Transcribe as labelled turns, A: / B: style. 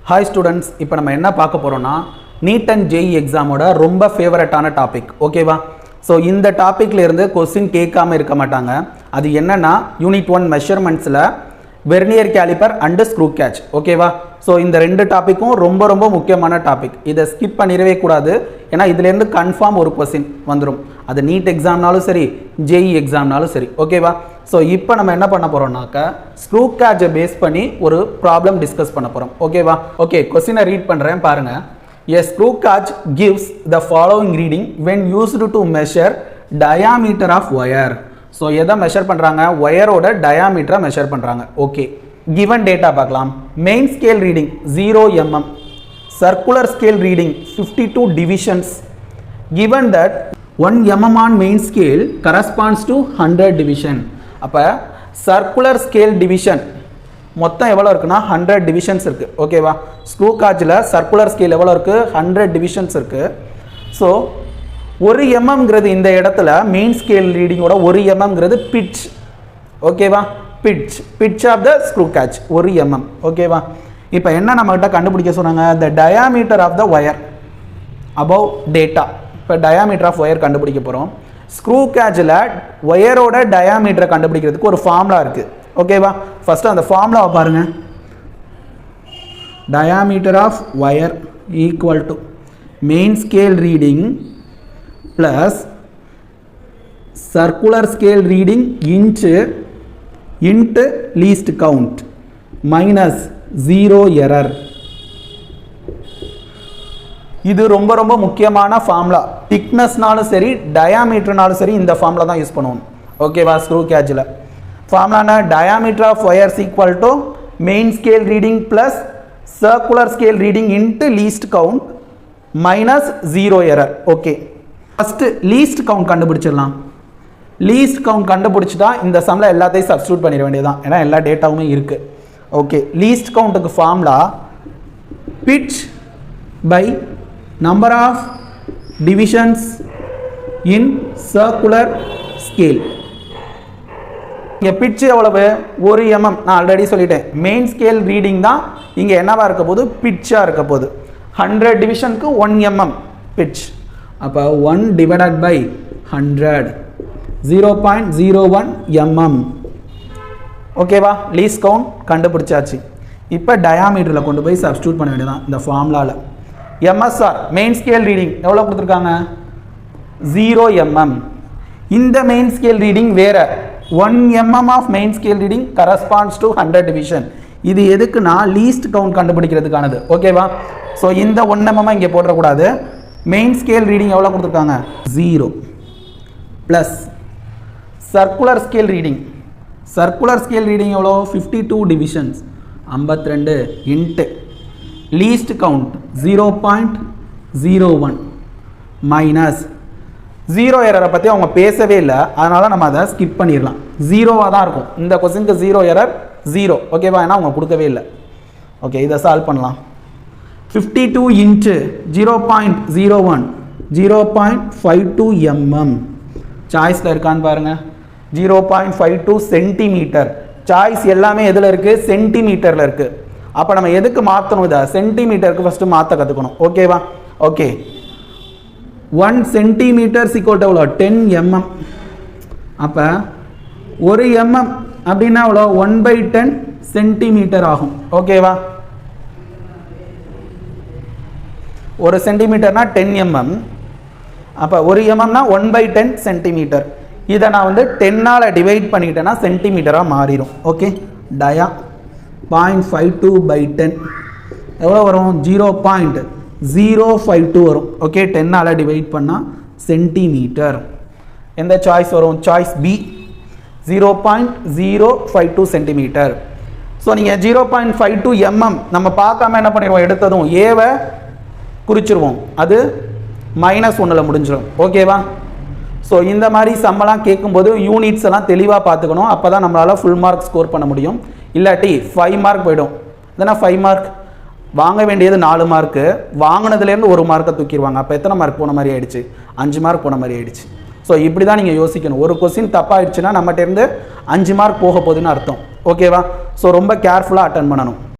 A: Hi students, இப்போ நம்ம என்ன பார்க்க போறோம்னா நீட் அண்ட் ஜேஇ எக்ஸாமோட ரொம்ப ஃபேவரட்டான டாபிக் ஓகேவா. ஸோ இந்த டாப்பிக்ல இருந்து கொஸ்டின் கேட்காம இருக்க மாட்டாங்க. அது என்னன்னா யூனிட் 1 மெஷர்மெண்ட்ஸில் vernier caliper and screw gauge ஓகேவா. ஸோ இந்த ரெண்டு டாப்பிக்கும் ரொம்ப ரொம்ப முக்கியமான டாபிக். இதை ஸ்கிப் பண்ணிடவே கூடாது. ஏன்னா இதுலேருந்து கன்ஃபார்ம் ஒரு கொஸ்டின் வந்துடும். அது நீட் எக்ஸாம்னாலும் சரி ஜேஇ எக்ஸாம்னாலும் சரி ஓகேவா. ஸோ இப்போ நம்ம என்ன பண்ண போகிறோம்னாக்கா ஸ்க்ரூ கேட்சை பேஸ் பண்ணி ஒரு ப்ராப்ளம் டிஸ்கஸ் பண்ண போகிறோம் ஓகேவா. ஓகே கொஸ்டினை ரீட் பண்ணுறேன் பாருங்கள். A screw catch gives the following reading when used to measure diameter of wire. So எதை மெஷர் பண்ணுறாங்க, ஒயரோட டயாமீட்டரை மெஷர் பண்ணுறாங்க. ஓகே given data பார்க்கலாம். Main scale reading 0 mm, circular scale reading 52 divisions. Given that 1 mm on main scale corresponds to 100 division. அப்போ circular scale division மொத்தம் எவ்வளோ இருக்குன்னா 100 divisions இருக்குது ஓகேவா. ஸ்க்ரூ காட்சில் சர்க்குலர் ஸ்கேல் எவ்வளோ இருக்குது, 100 டிவிஷன்ஸ் இருக்குது. ஸோ 1 mmங்கிறது இந்த இடத்துல மெயின் ஸ்கேல் ரீடிங்கோட 1 mmங்கிறது பிட்ச் ஓகேவா. Pitch of the screw gauge 1 mm ஓகேவா. இப்போ என்ன நம்மகிட்ட கண்டுபிடிக்க சொன்னாங்க, the diameter of the wire above data. இப்போ டயாமீட்டர் ஆஃப் ஒயர் கண்டுபிடிக்க போகிறோம். ஸ்க்ரூ கேட்சில் ஒயரோட டயாமீட்டரை கண்டுபிடிக்கிறதுக்கு ஒரு ஃபார்முலா இருக்குது ஓகேவா. ஃபஸ்ட்டு அந்த ஃபார்முலாவை பாருங்கள். diameter of wire equal to main scale reading plus circular scale reading into least count minus 0 error. இது ரொம்ப ரொம்ப முக்கியமான ஃபார்முலா. திக்னஸ்னாலும் சரி டயாமீட்டர்னாலும் சரி இந்த ஃபார்முலா தான் யூஸ் பண்ணுவோம் ஓகேவா. ஸ்க்ரூ கேட்சில் ஃபார்முலானா diameter of wires equal to main scale reading plus circular scale reading into least count minus 0 error. Okay first least count கண்டுபிடிச்சிடலாம். லீஸ்ட் கவுண்ட் கண்டுபிடிச்சிட்டா இந்த சம்மில் எல்லாத்தையும் சப்ஸ்டியூட் பண்ணிட வேண்டியதுதான், ஏன்னா எல்லா டேட்டாவுமே இருக்குது. ஓகே லீஸ்ட் கவுண்ட்டுக்கு formula pitch by number of divisions in circular scale. இங்கே பிட்ச் எவ்வளவு, 1 mm. நான் ஆல்ரெடி சொல்லிட்டேன் மெயின் ஸ்கேல் ரீடிங் தான் இங்கே என்னவா இருக்க போது, பிட்சாக இருக்க போது. 100 டிவிஷனுக்கு 1 mm பிட்ச். அப்போ 1 டிவைடட் பை 100 0.01 mm ஓகேவா. லீஸ் கவுண்ட் கண்டுபிடிச்சாச்சு. இப்போ டயாமீட்டரில் கொண்டு போய் சப்ஸ்டியூட் பண்ண வேண்டியதான் இந்த ஃபார்முலாவில். எம்எஸ்ஆர் மெயின் ஸ்கேல் ரீடிங் எவ்வளோ கொடுத்துருக்காங்க, 0 mm. இந்த மெயின் ஸ்கேல் ரீடிங் வேறு 1 mm of main scale reading corresponds to 100 division. இது எதுக்குன்னா லீஸ்ட் கவுண்ட் கண்டுபிடிக்கிறதுக்கானது ஓகேவா. ஸோ இந்த 1 mm இங்கே போடக்கூடாது. மெயின் ஸ்கேல் ரீடிங் எவ்வளோ கொடுத்துருக்காங்க, 0 plus circular scale reading. Circular scale reading எவ்வளோ, 52 divisions 52 into least count 0.01 minus 0 எரரை பற்றி அவங்க பேசவே இல்லை, அதனால் நம்ம அதை ஸ்கிப் பண்ணிடலாம். 0வாக தான் இருக்கும் இந்த கொஸ்டினுக்கு. 0 எரர் 0 ஓகேவா, ஏன்னா அவங்க கொடுக்கவே இல்லை. ஓகே இதை சால்வ் பண்ணலாம். 52 இன்ட்டு 0.01 0.52 mm. சாய்ஸில் இருக்கான்னு பாருங்கள். 0.52 சென்டிமீட்டர். சாய்ஸ் எல்லாமே எதில் இருக்குது, சென்டிமீட்டரில் இருக்குது. அப்போ நம்ம எதுக்கு மாற்றணும், இதை சென்டிமீட்டருக்கு ஃபஸ்ட்டு மாற்ற கற்றுக்கணும் ஓகேவா. ஓகே 1 சென்டிமீட்டர் ஈக்குவல் டு எவ்வளோ, 10 mm. அப்போ 1 mm அப்படின்னா எவ்வளோ, 1/10 சென்டிமீட்டர் ஆகும் ஓகேவா. 1 சென்டிமீட்டர்னா 10 mm. அப்போ 1 mmனா 1/10 சென்டிமீட்டர். இதை நான் வந்து 10ஆல் டிவைட் பண்ணிட்டேன்னா சென்டிமீட்டராக மாறிடும். ஓகே டயா 0.52/10 எவ்வளோ வரும், 0.052 வரும். ஓகே 10ஆல் டிவைட் பண்ணால் சென்டிமீட்டர். எந்த சாய்ஸ் வரும், சாய்ஸ் பி 0.052 சென்டிமீட்டர். ஸோ நீங்கள் 0.52 mm நம்ம பார்க்காம என்ன பண்ணிடுவோம், எடுத்ததும் ஏவை குறிச்சிருவோம், அது -1 முடிஞ்சிடும் ஓகேவா. ஸோ இந்த மாதிரி சம்மெல்லாம் கேட்கும்போது யூனிட்ஸ் எல்லாம் தெளிவாக பார்த்துக்கணும். அப்போ தான் நம்மளால் ஃபுல் மார்க் ஸ்கோர் பண்ண முடியும். இல்லாட்டி 5 மார்க் போயிடும். இதனா 5 மார்க் வாங்க வேண்டியது 4 மார்க்கு, வாங்கினதுலேருந்து 1 மார்க்கை தூக்கிடுவாங்க. அப்போ எத்தனை மார்க் போன மாதிரி ஆயிடுச்சு, 5 மார்க் போன மாதிரி ஆயிடுச்சு. ஸோ இப்படி தான் நீங்கள் யோசிக்கணும். ஒரு கொஸ்டின் தப்பாகிடுச்சுன்னா நம்மகிட்டேருந்து 5 மார்க் போக போகுதுன்னு அர்த்தம் ஓகேவா. ஸோ ரொம்ப கேர்ஃபுல்லாக அட்டன் பண்ணணும்.